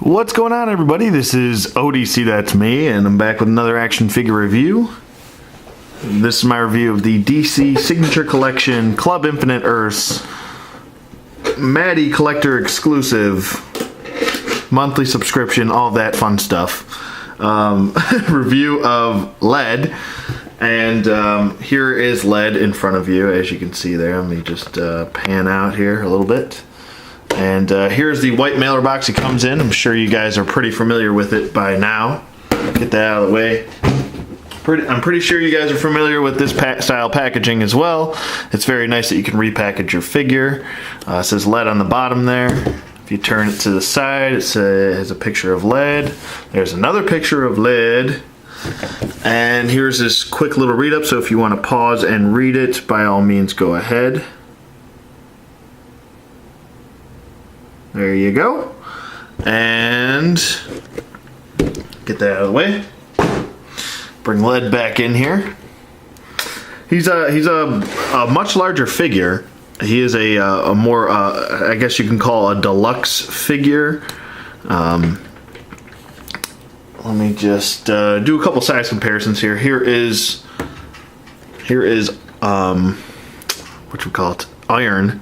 What's going on, everybody? This is ODC, that's me, and I'm back with another action figure review. This is my review of the DC Signature Collection Club Infinite Earths Maddie Collector exclusive monthly subscription, all that fun stuff. Review of Lead. And here is Lead in front of you, as you can see there. Let me just pan out here a little bit. And here's the white mailer box it comes in. I'm sure you guys are pretty familiar with it by now. Get that out of the way. I'm pretty sure you guys are familiar with this style packaging as well. It's very nice that you can repackage your figure. It says Lead on the bottom there. If you turn it to the side, it has a picture of Lead. There's another picture of Lead. And here's this quick little read up, so if you want to pause and read it, by all means go ahead. There you go. And get that out of the way. Bring Lead back in here. He's a much larger figure. He is a more I guess you can call a deluxe figure. Let me just do a couple size comparisons here. Here is what you call it, Iron.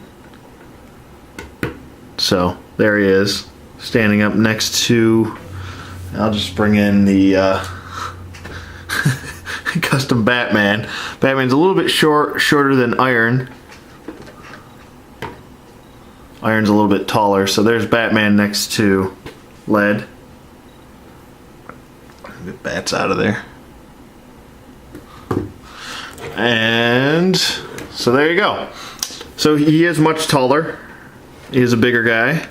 So there he is, standing up next to. I'll just bring in the custom Batman. Batman's a little bit shorter than Iron. Iron's a little bit taller. So there's Batman next to Lead. Get bats out of there. And so there you go. So he is much taller. He is a bigger guy.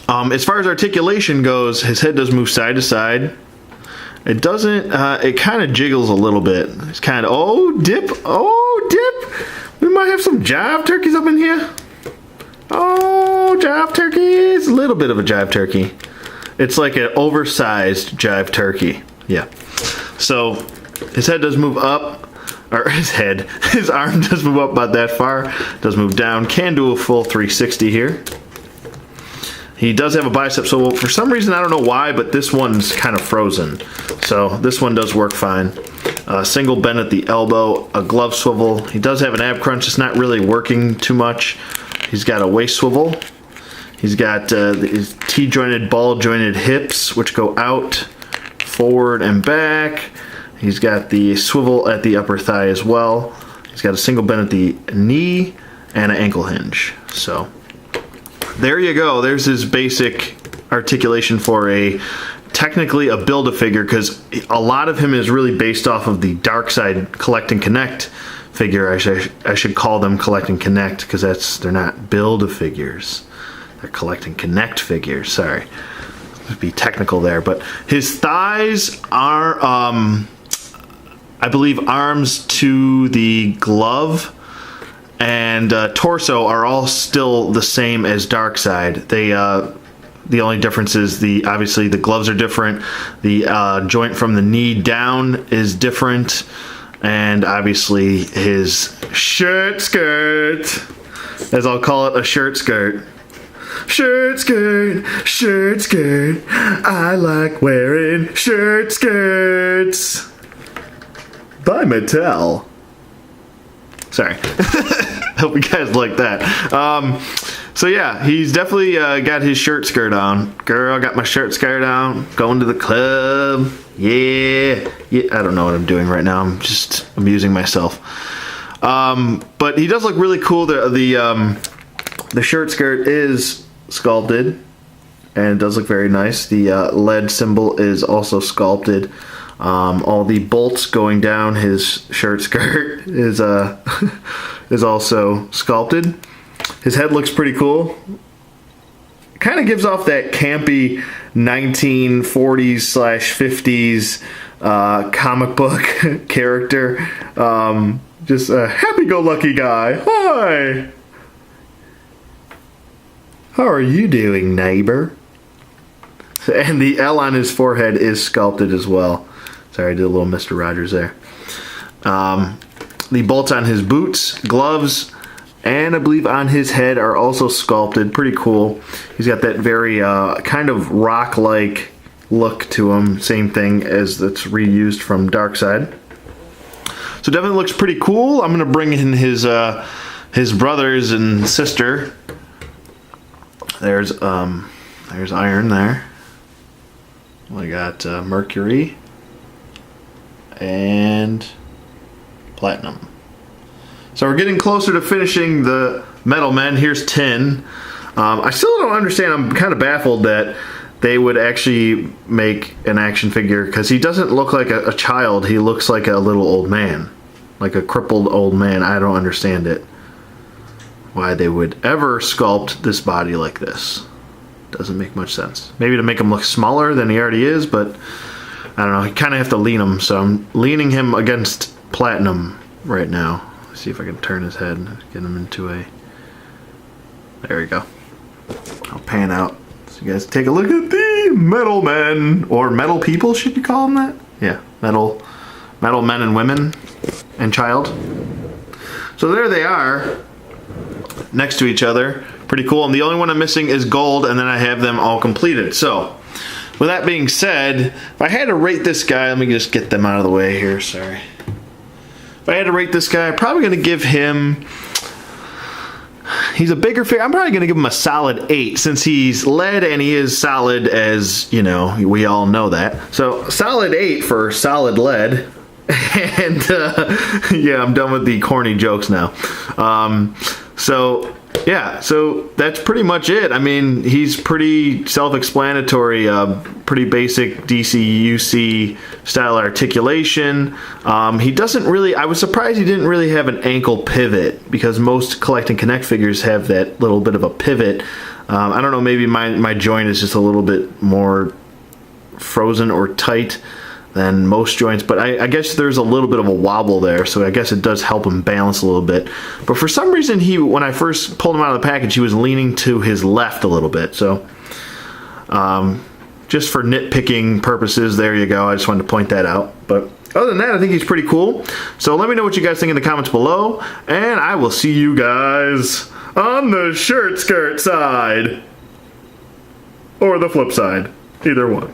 As far as articulation goes, his head does move side to side. It doesn't, it kind of jiggles a little bit. It's kind of, oh dip, we might have some jive turkeys up in here. Oh, jive turkeys, a little bit of a jive turkey. It's like an oversized jive turkey. Yeah. So his head does move up. Or his arm does move up about that far. Does move down. Can do a full 360 here. He does have a bicep, so for some reason, I don't know why, but this one's kind of frozen. So this one does work fine. Single bend at the elbow, a glove swivel. He does have an ab crunch. It's not really working too much. He's got a waist swivel. He's got his T-jointed, ball-jointed hips, which go out, forward, and back. He's got the swivel at the upper thigh as well. He's got a single bend at the knee and an ankle hinge. So there you go. There's his basic articulation for technically a Build-A-Figure, because a lot of him is really based off of the Darkseid Collect and Connect figure. I should call them Collect and Connect, because they're not Build-A-Figures. They're Collect and Connect figures. Sorry. To be technical there, but his thighs are I believe arms to the glove and torso are all still the same as Darkseid. The only difference is obviously the gloves are different. The joint from the knee down is different, and obviously his shirt skirt, as I'll call it, a shirt skirt. Shirt skirt, shirt skirt. I like wearing shirt skirts. By Mattel. Sorry. Hope you guys like that. So yeah, he's definitely got his shirt skirt on. Girl, got my shirt skirt on. Going to the club. Yeah. I don't know what I'm doing right now. I'm just amusing myself. But he does look really cool. The shirt skirt is sculpted, and it does look very nice. The Lead symbol is also sculpted. All the bolts going down his shirt skirt is also sculpted. His head looks pretty cool. Kind of gives off that campy 1940s/50s comic book character. Just a happy-go-lucky guy. Hi! How are you doing, neighbor? And the L on his forehead is sculpted as well. Sorry, I did a little Mr. Rogers there. The bolts on his boots, gloves, and I believe on his head are also sculpted. Pretty cool. He's got that very kind of rock-like look to him. Same thing as that's reused from Darkseid. So definitely looks pretty cool. I'm gonna bring in his brothers and sister. There's Iron there. We got Mercury and Platinum. So we're getting closer to finishing the Metal Men. Here's Tin. I still don't understand. I'm kind of baffled that they would actually make an action figure, because he doesn't look like a child. He looks like a little old man, like a crippled old man. I don't understand it. Why they would ever sculpt this body like this. Doesn't make much sense. Maybe to make him look smaller than he already is, but I don't know. You kind of have to lean him, so I'm leaning him against Platinum right now. Let's see if I can turn his head and get him into a... There we go. I'll pan out so you guys take a look at the Metal Men, or Metal People, should you call them that? Yeah, Metal Men and Women and Child. So there they are, next to each other. Pretty cool. And the only one I'm missing is Gold, and then I have them all completed. So, with that being said, if I had to rate this guy, let me just get them out of the way here, sorry. If I had to rate this guy, I'm probably going to give him... He's a bigger figure. I'm probably going to give him a solid 8, since he's lead and he is solid, as, you know, we all know that. So, solid 8 for solid lead. And, yeah, I'm done with the corny jokes now. Yeah, so that's pretty much it. I mean, he's pretty self-explanatory, pretty basic DC-UC style articulation. He doesn't really, I was surprised he didn't really have an ankle pivot, because most Collect and Connect figures have that little bit of a pivot. I don't know, maybe my joint is just a little bit more frozen or tight than most joints, but I guess there's a little bit of a wobble there, so I guess it does help him balance a little bit. But for some reason, when I first pulled him out of the package, he was leaning to his left a little bit. So just for nitpicking purposes, there you go. I just wanted to point that out. But other than that, I think he's pretty cool. So let me know what you guys think in the comments below, and I will see you guys on the shirt skirt side, or the flip side, either one.